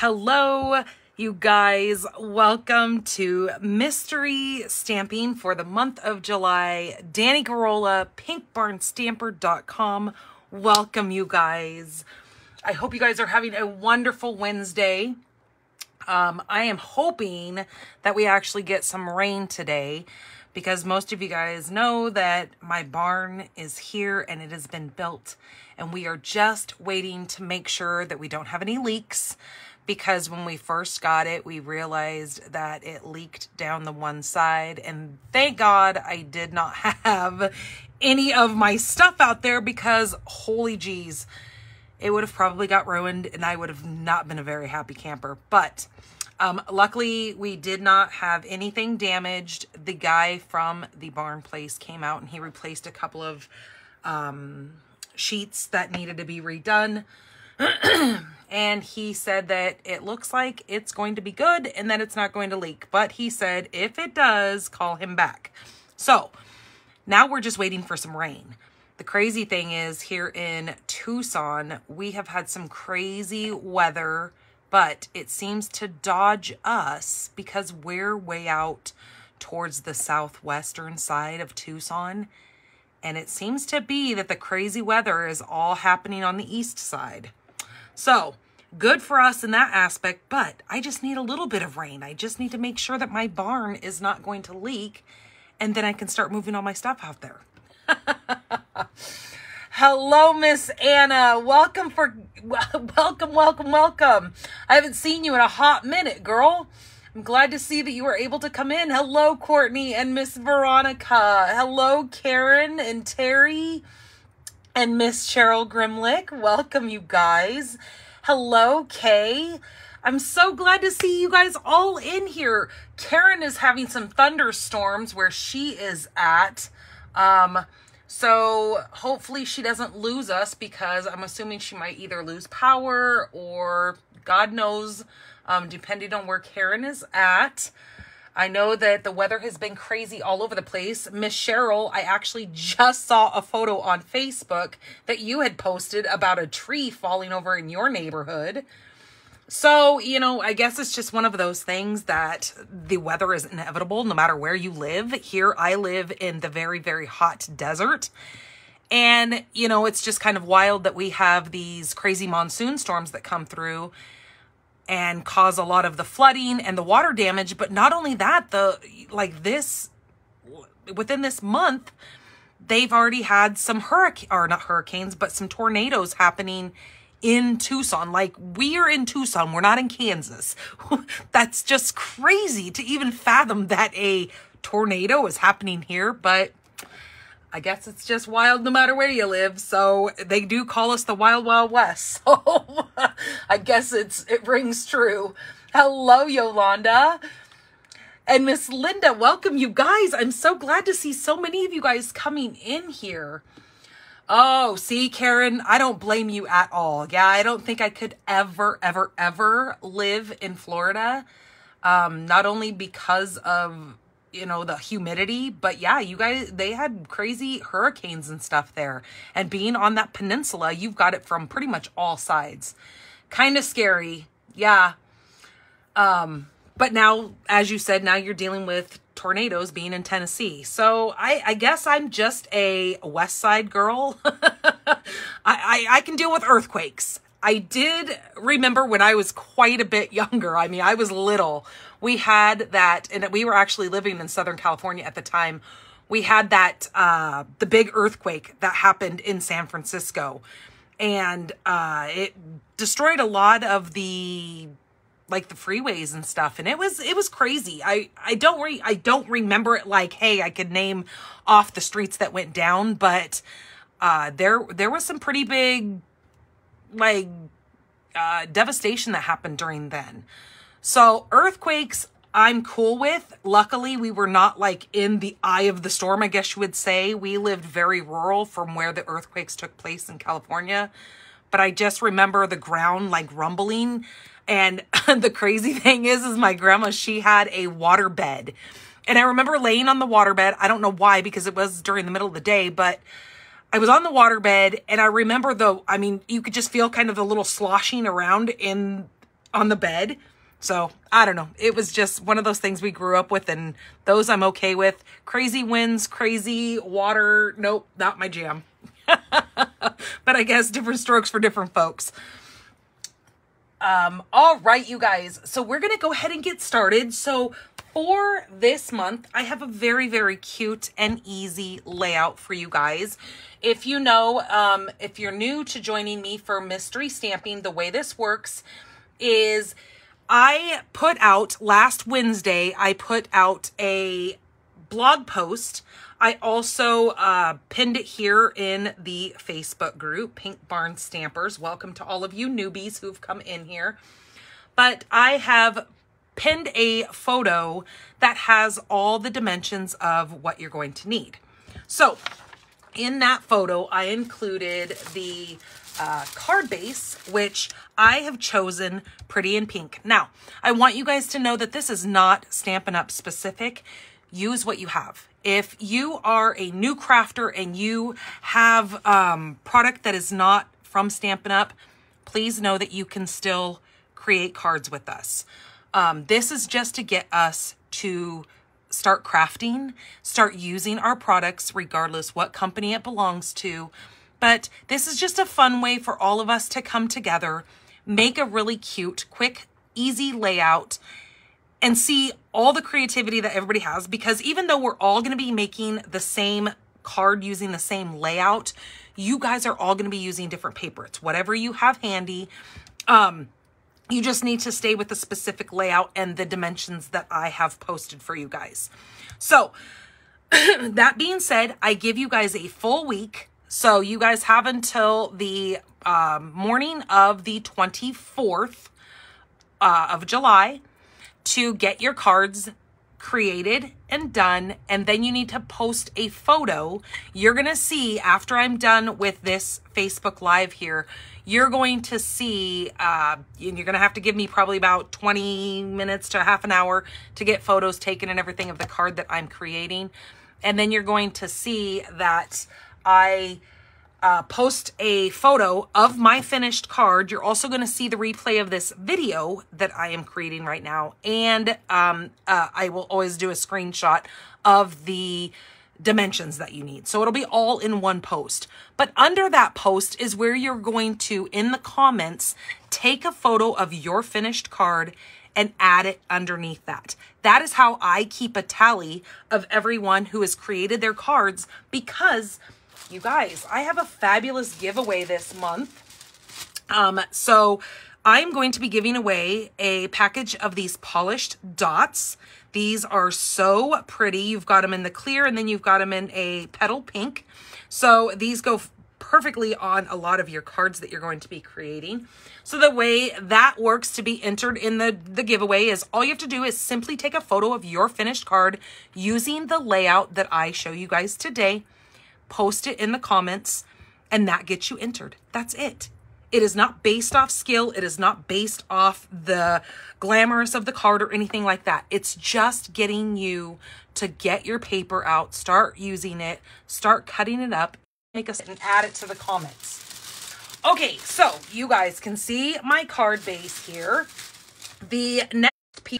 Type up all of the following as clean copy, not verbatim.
Hello, you guys. Welcome to Mystery Stamping for the month of July. Danny Garola, pinkbarnstamper.com. Welcome, you guys. I hope you guys are having a wonderful Wednesday. I am hoping that we actually get some rain today because most of you guys know that my barn is here and it has been built and we are just waiting to make sure that we don't have any leaks, because when we first got it, we realized that it leaked down the one side, and thank God I did not have any of my stuff out there because holy geez, it would have probably got ruined and I would have not been a very happy camper. But luckily we did not have anything damaged. The guy from the barn place came out and he replaced a couple of sheets that needed to be redone. And he said that it looks like it's going to be good and that it's not going to leak. But he said if it does, call him back. So now we're just waiting for some rain. The crazy thing is, here in Tucson, we have had some crazy weather, but it seems to dodge us because we're way out towards the southwestern side of Tucson. And it seems to be that the crazy weather is all happening on the east side. So good for us in that aspect, but I just need a little bit of rain. I just need to make sure that my barn is not going to leak, and then I can start moving all my stuff out there. Hello, Miss Anna. Welcome. I haven't seen you in a hot minute, girl. I'm glad to see that you were able to come in. Hello, Courtney and Miss Veronica. Hello, Karen and Terry and Miss Cheryl Grimlick. Welcome, you guys. Hello, Kay. I'm so glad to see you guys all in here. Karen is having some thunderstorms where she is at. So hopefully she doesn't lose us, because I'm assuming she might either lose power or God knows, depending on where Karen is at. I know that the weather has been crazy all over the place. Miss Cheryl, I actually just saw a photo on Facebook that you had posted about a tree falling over in your neighborhood. So, you know, I guess it's just one of those things that the weather is inevitable no matter where you live. Here, I live in the very, very hot desert. And, you know, it's just kind of wild that we have these crazy monsoon storms that come through and cause a lot of the flooding and the water damage. But not only that, within this month, they've already had some some tornadoes happening in Tucson. Like, we are in Tucson, we're not in Kansas. That's just crazy to even fathom that a tornado is happening here, but I guess it's just wild no matter where you live. So they do call us the Wild Wild West. So I guess it rings true. Hello, Yolanda. And Miss Linda, welcome, you guys. I'm so glad to see so many of you guys coming in here. Oh, see, Karen, I don't blame you at all. Yeah, I don't think I could ever live in Florida. Not only because of, you know, the humidity, but yeah, you guys, they had crazy hurricanes and stuff there. And being on that peninsula, you've got it from pretty much all sides. Kind of scary. Yeah. But now, as you said, now you're dealing with tornadoes being in Tennessee. So I guess I'm just a West Side girl. I can deal with earthquakes. I did remember when I was quite a bit younger. I mean, I was little. We had that, and we were actually living in Southern California at the time. We had that, the big earthquake that happened in San Francisco. And it destroyed a lot of the freeways and stuff, and it was crazy. I don't remember it like, hey, I could name off the streets that went down, but there was some pretty big devastation that happened during then. So earthquakes I'm cool with. Luckily, we were not like in the eye of the storm, I guess you would say. We lived very rural from where the earthquakes took place in California, but I just remember the ground like rumbling. And the crazy thing is my grandma, she had a water bed. And I remember laying on the water bed. I don't know why, because it was during the middle of the day, but I was on the water bed and I remember you could just feel kind of the little sloshing around in on the bed. So I don't know. It was just one of those things we grew up with, and those I'm okay with. Crazy winds, crazy water. Nope, not my jam. But I guess different strokes for different folks. All right, you guys. So we're going to go ahead and get started. So for this month, I have a very, very cute and easy layout for you guys. If you know, if you're new to joining me for mystery stamping, the way this works is I put out last Wednesday, I put out a blog post. I also pinned it here in the Facebook group, Pink Barn Stampers. Welcome to all of you newbies who've come in here. But I have pinned a photo that has all the dimensions of what you're going to need. So in that photo, I included the card base, which I have chosen Pretty in Pink. Now, I want you guys to know that this is not Stampin' Up! Specific. Use what you have. If you are a new crafter and you have product that is not from Stampin' Up!, please know that you can still create cards with us. This is just to get us to start crafting, start using our products regardless what company it belongs to. But this is just a fun way for all of us to come together, make a really cute, quick, easy layout, and see all the creativity that everybody has. Because even though we're all going to be making the same card using the same layout, you guys are all going to be using different paper. It's whatever you have handy. You just need to stay with the specific layout and the dimensions that I have posted for you guys. So that being said, I give you guys a full week. So you guys have until the morning of the 24th of July to get your cards created and done. And then you need to post a photo. You're going to see after I'm done with this Facebook Live here, you're going to see, you're going to have to give me probably about 20 minutes to half an hour to get photos taken and everything of the card that I'm creating. And then you're going to see that I post a photo of my finished card. You're also going to see the replay of this video that I am creating right now. And I will always do a screenshot of the dimensions that you need. So it'll be all in one post. But under that post is where you're going to, in the comments, take a photo of your finished card and add it underneath that. That is how I keep a tally of everyone who has created their cards, because you guys, I have a fabulous giveaway this month. So I'm going to be giving away a package of these polished dots. These are so pretty. You've got them in the clear and then you've got them in a petal pink. So these go perfectly on a lot of your cards that you're going to be creating. So the way that works to be entered in the giveaway is all you have to do is simply take a photo of your finished card using the layout that I show you guys today. Post it in the comments, and that gets you entered. That's it. It is not based off skill. It is not based off the glamorous of the card or anything like that. It's just getting you to get your paper out, start using it, start cutting it up, make us and add it to the comments. Okay, so you guys can see my card base here. The next piece,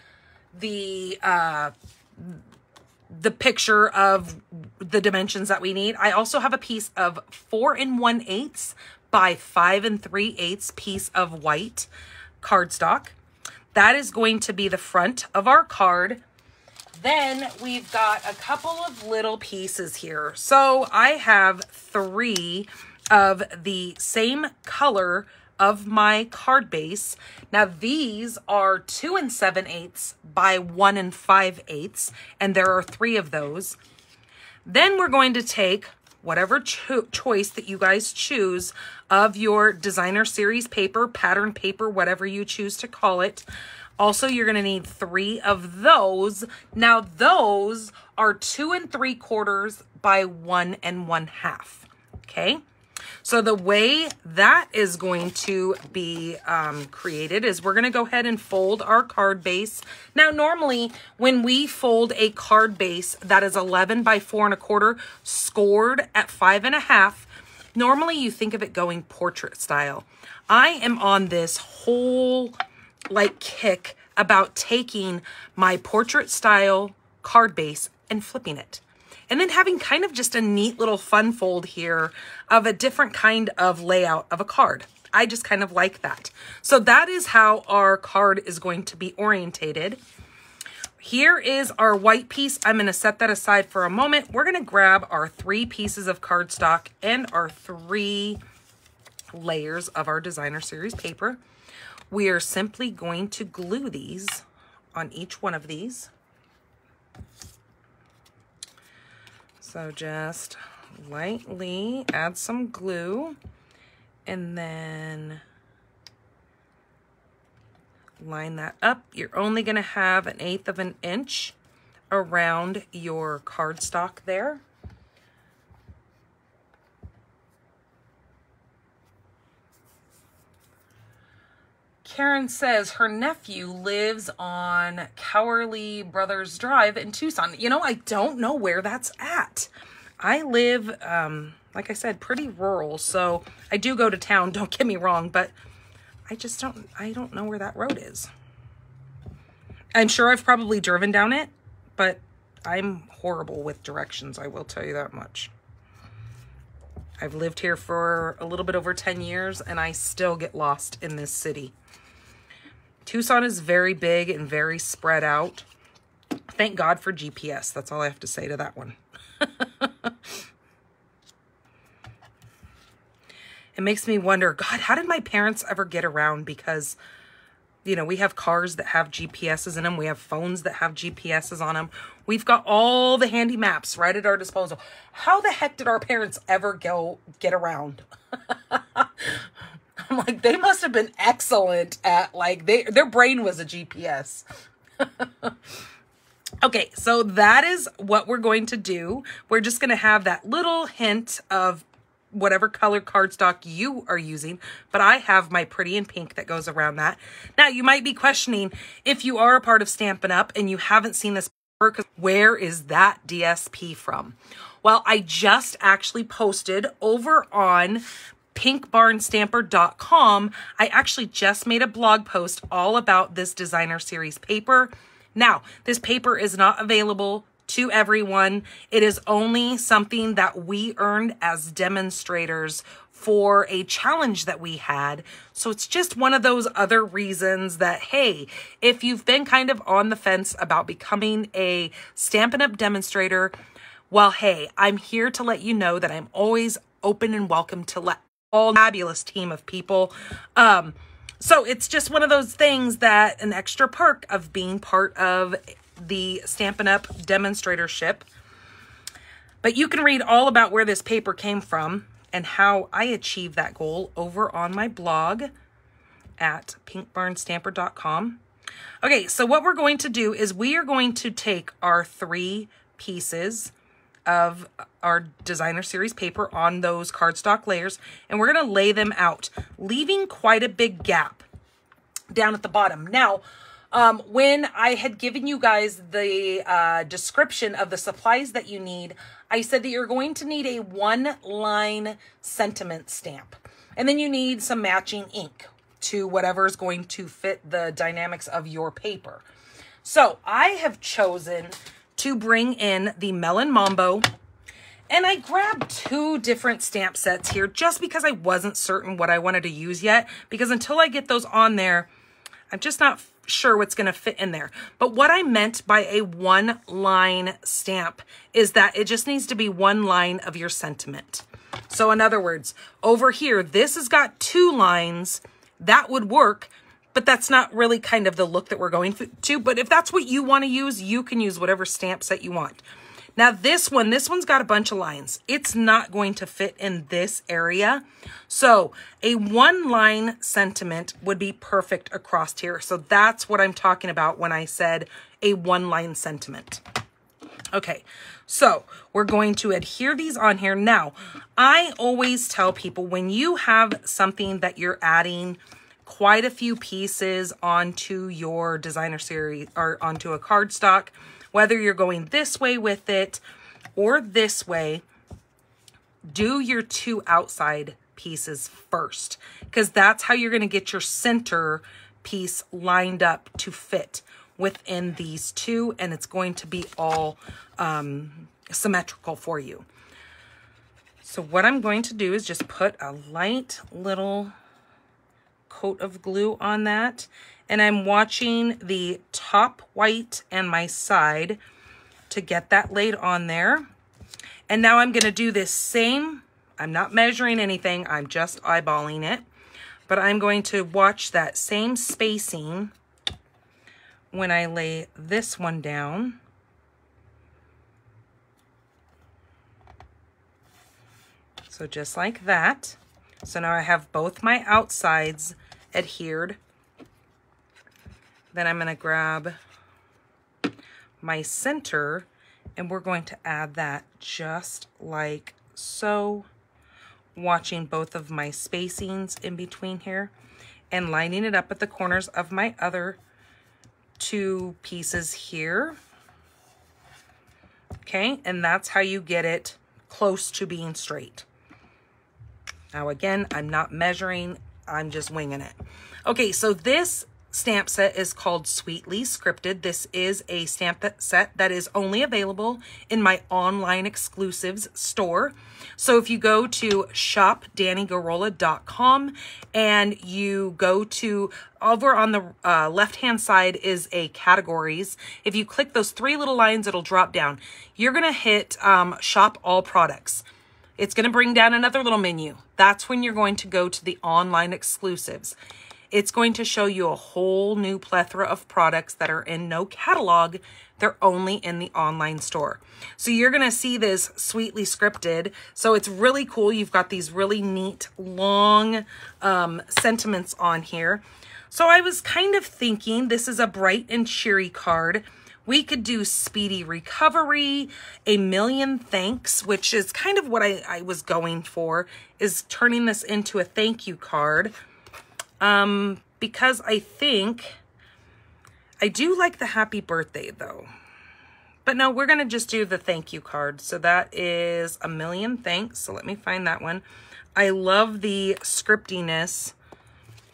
the picture of the dimensions that we need. I also have a piece of 4 1/8 by 5 3/8 piece of white cardstock. That is going to be the front of our card. Then we've got a couple of little pieces here. So I have 3 of the same color of my card base. Now these are 2 7/8 by 1 5/8, and there are 3 of those. Then we're going to take whatever choice that you guys choose of your designer series paper, pattern paper, whatever you choose to call it. Also, you're going to need 3 of those. Now those are 2 3/4 by 1 1/2. Okay. So the way that is going to be created is we're going to go ahead and fold our card base. Now, normally when we fold a card base that is 11 by 4 1/4 scored at 5 1/2, normally you think of it going portrait style. I am on this whole like kick about taking my portrait style card base and flipping it. And then having kind of just a neat little fun fold here of a different kind of layout of a card. I just kind of like that. So that is how our card is going to be orientated. Here is our white piece. I'm going to set that aside for a moment. We're going to grab our 3 pieces of cardstock and our 3 layers of our designer series paper. We are simply going to glue these on each one of these. So just lightly add some glue and then line that up. You're only going to have 1/8 of an inch around your cardstock there. Karen says her nephew lives on Cowerly Brothers Drive in Tucson. You know, I don't know where that's at. I live, like I said, pretty rural, so I do go to town, don't get me wrong, but I don't know where that road is. I'm sure I've probably driven down it, but I'm horrible with directions, I will tell you that much. I've lived here for a little bit over 10 years, and I still get lost in this city. Tucson is very big and very spread out. Thank God for GPS. That's all I have to say to that one. It makes me wonder, God, how did my parents ever get around? Because, you know, we have cars that have GPSs in them. We have phones that have GPSs on them. We've got all the handy maps right at our disposal. How the heck did our parents ever get around? I'm like, they must have been excellent at, like, their brain was a GPS. Okay, so that is what we're going to do. We're just going to have that little hint of whatever color cardstock you are using, but I have my pretty in pink that goes around that. Now, you might be questioning, if you are a part of Stampin' Up! And you haven't seen this paper, where is that DSP from? Well, I just actually posted over on pinkbarnstamper.com. I actually just made a blog post all about this designer series paper. Now, this paper is not available to everyone. It is only something that we earned as demonstrators for a challenge that we had. So it's just one of those other reasons that, hey, if you've been kind of on the fence about becoming a Stampin' Up! Demonstrator, well, hey, I'm here to let you know that I'm always open and welcome to let all fabulous team of people. So it's just one of those things that an extra perk of being part of the Stampin' Up! Demonstratorship. But you can read all about where this paper came from and how I achieved that goal over on my blog at pinkbarnstamper.com. Okay, so what we're going to do is we are going to take our 3 pieces of our designer series paper on those cardstock layers, and we're going to lay them out, leaving quite a big gap down at the bottom. Now, when I had given you guys the description of the supplies that you need, I said that you're going to need a 1-line sentiment stamp, and then you need some matching ink to whatever is going to fit the dynamics of your paper. So I have chosen to bring in the Melon Mambo, and I grabbed 2 different stamp sets here just because I wasn't certain what I wanted to use yet, because until I get those on there, I'm just not sure what's going to fit in there. But what I meant by a 1-line stamp is that it just needs to be 1 line of your sentiment. So in other words, over here, this has got 2 lines. That would work, but that's not really kind of the look that we're going to. But if that's what you want to use, you can use whatever stamp set you want. Now this one's got a bunch of lines. It's not going to fit in this area. So a 1-line sentiment would be perfect across here. So that's what I'm talking about when I said a 1-line sentiment. Okay, so we're going to adhere these on here. Now, I always tell people when you have something that you're adding quite a few pieces onto your designer series or onto a cardstock, whether you're going this way with it or this way, do your 2 outside pieces first, because that's how you're going to get your center piece lined up to fit within these two, and it's going to be all symmetrical for you. So what I'm going to do is just put a light little coat of glue on that, and I'm watching the top white and my side to get that laid on there. And now I'm going to do this same, I'm not measuring anything, I'm just eyeballing it, but I'm going to watch that same spacing when I lay this one down. So just like that. So now I have both my outsides adhered. Then I'm going to grab my center and we're going to add that just like so, watching both of my spacings in between here and lining it up at the corners of my other two pieces here. Okay, and that's how you get it close to being straight. Now again, I'm not measuring, I'm just winging it. Okay, so this stamp set is called Sweetly Scripted. This is a stamp set that is only available in my online exclusives store. So if you go to shopdannygorola.com and you go to, over on the left-hand side is a categories. If you click those three little lines, it'll drop down. You're gonna hit shop all products. It's going to bring down another little menu. That's when you're going to go to the online exclusives. It's going to show you a whole new plethora of products that are in no catalog. They're only in the online store. So you're going to see this Sweetly Scripted. So it's really cool. You've got these really neat, long sentiments on here. So I was kind of thinking this is a bright and cheery card. We could do Speedy Recovery, A Million Thanks, which is kind of what I was going for, is turning this into a thank you card. Because I think, I do like the happy birthday though. But no, we're going to just do the thank you card. So that is A Million Thanks. So let me find that one. I love the scriptiness.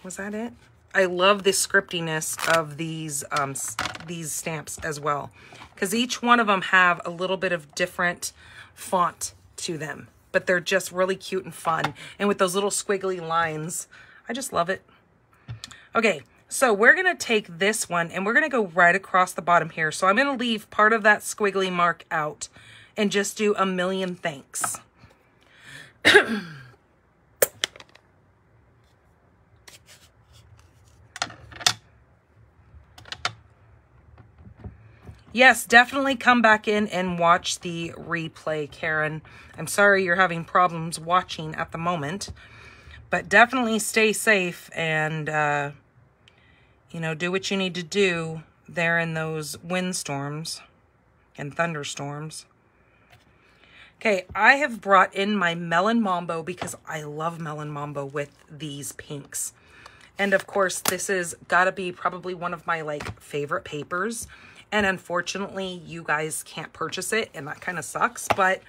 Was that it? I love the scriptiness of these stamps as well, because each one of them have a little bit of different font to them, but they're just really cute and fun. And with those little squiggly lines, I just love it. Okay, so we're going to take this one and we're going to go right across the bottom here. So I'm going to leave part of that squiggly mark out and just do A Million Thanks. Yes, definitely come back in and watch the replay, Karen. I'm sorry you're having problems watching at the moment, but definitely stay safe and, you know, do what you need to do there in those windstorms and thunderstorms. Okay, I have brought in my Melon Mambo because I love Melon Mambo with these pinks. And of course, this is gotta be probably one of my like favorite papers. And unfortunately, you guys can't purchase it, and that kind of sucks. But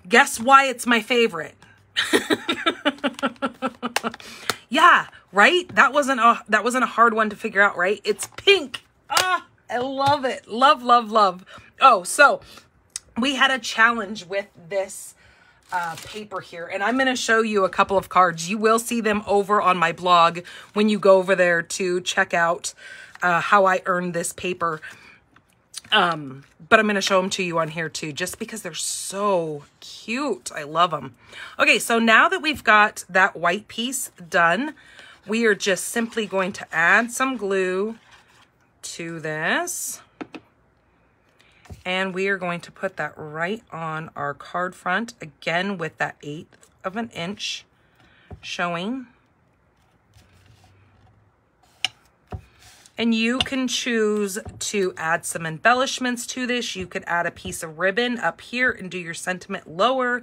guess why it's my favorite? Yeah, right? That wasn't a hard one to figure out, right? It's pink. Ah, I love it. Love, love, love. Oh, so we had a challenge with this paper here, and I'm going to show you a couple of cards. You will see them over on my blog when you go over there to check out how I earned this paper. But I'm going to show them to you on here too, just because they're so cute. I love them. Okay, so now that we've got that white piece done, we are just simply going to add some glue to this. And we are going to put that right on our card front, again with that 1/8 of an inch showing. And you can choose to add some embellishments to this. You could add a piece of ribbon up here and do your sentiment lower,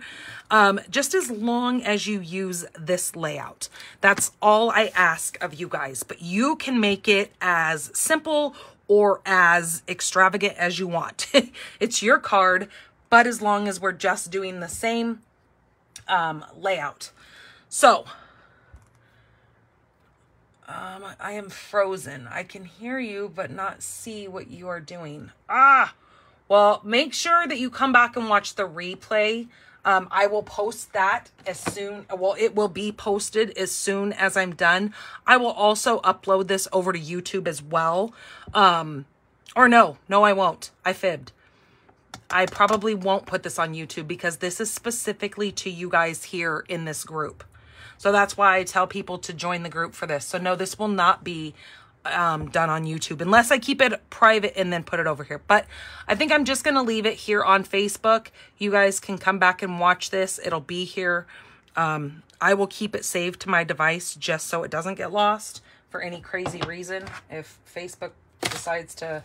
just as long as you use this layout. That's all I ask of you guys, but you can make it as simple or as extravagant as you want. It's your card, but as long as we're just doing the same layout. So, I am frozen. I can hear you, but not see what you are doing. Ah, well, make sure that you come back and watch the replay. I will post that as soon, well, it will be posted as soon as I'm done. I will also upload this over to YouTube as well. Or no, I won't. I fibbed. I probably won't put this on YouTube because this is specifically to you guys here in this group. So that's why I tell people to join the group for this. So no, this will not be done on YouTube unless I keep it private and then put it over here. But I think I'm just going to leave it here on Facebook. You guys can come back and watch this. It'll be here. I will keep it saved to my device just so it doesn't get lost for any crazy reason if Facebook decides to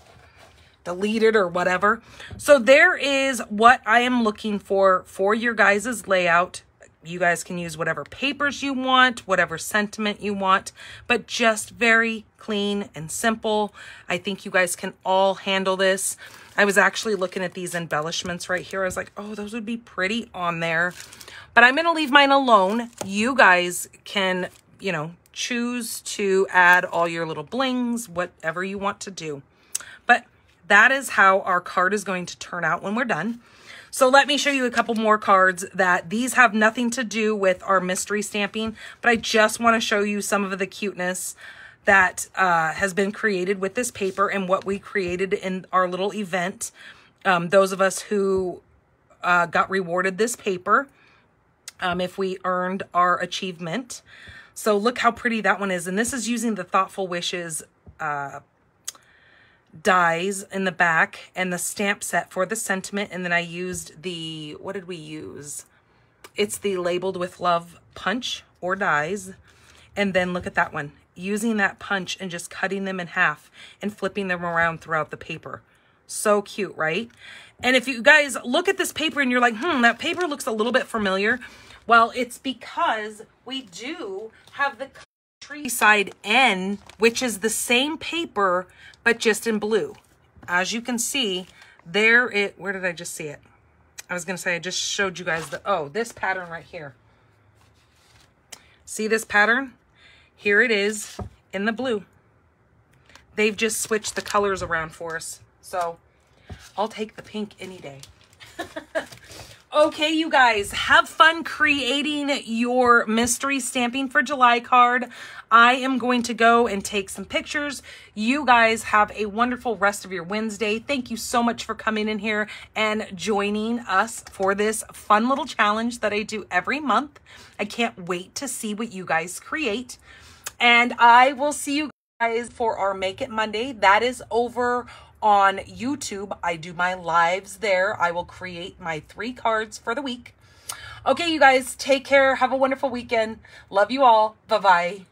delete it or whatever. So there is what I am looking for your guys's layout. You guys can use whatever papers you want, whatever sentiment you want, but just very clean and simple. I think you guys can all handle this. I was actually looking at these embellishments right here. I was like, oh, those would be pretty on there. But I'm going to leave mine alone. You guys can, you know, choose to add all your little blings, whatever you want to do. But that is how our card is going to turn out when we're done. So let me show you a couple more cards that these have nothing to do with our mystery stamping, but I just want to show you some of the cuteness that has been created with this paper and what we created in our little event. Those of us who got rewarded this paper, if we earned our achievement. So look how pretty that one is. And this is using the Thoughtful Wishes dies in the back and the stamp set for the sentiment. And then I used the, what did we use? It's the Labeled with Love punch or dies. And then look at that one, using that punch and just cutting them in half and flipping them around throughout the paper. So cute, right? And if you guys look at this paper and you're like, that paper looks a little bit familiar. Well, it's because we do have the Countryside N, which is the same paper, but just in blue. As you can see, where did I just see it? I was going to say, I just showed you guys this pattern right here. See this pattern? Here it is in the blue. They've just switched the colors around for us. So I'll take the pink any day. Okay, you guys, have fun creating your mystery stamping for July card. I am going to go and take some pictures. You guys have a wonderful rest of your Wednesday. Thank you so much for coming in here and joining us for this fun little challenge that I do every month. I can't wait to see what you guys create. And I will see you guys for our Make It Monday. That is over on YouTube. I do my lives there. I will create my 3 cards for the week. Okay, you guys, take care. Have a wonderful weekend. Love you all. Bye-bye.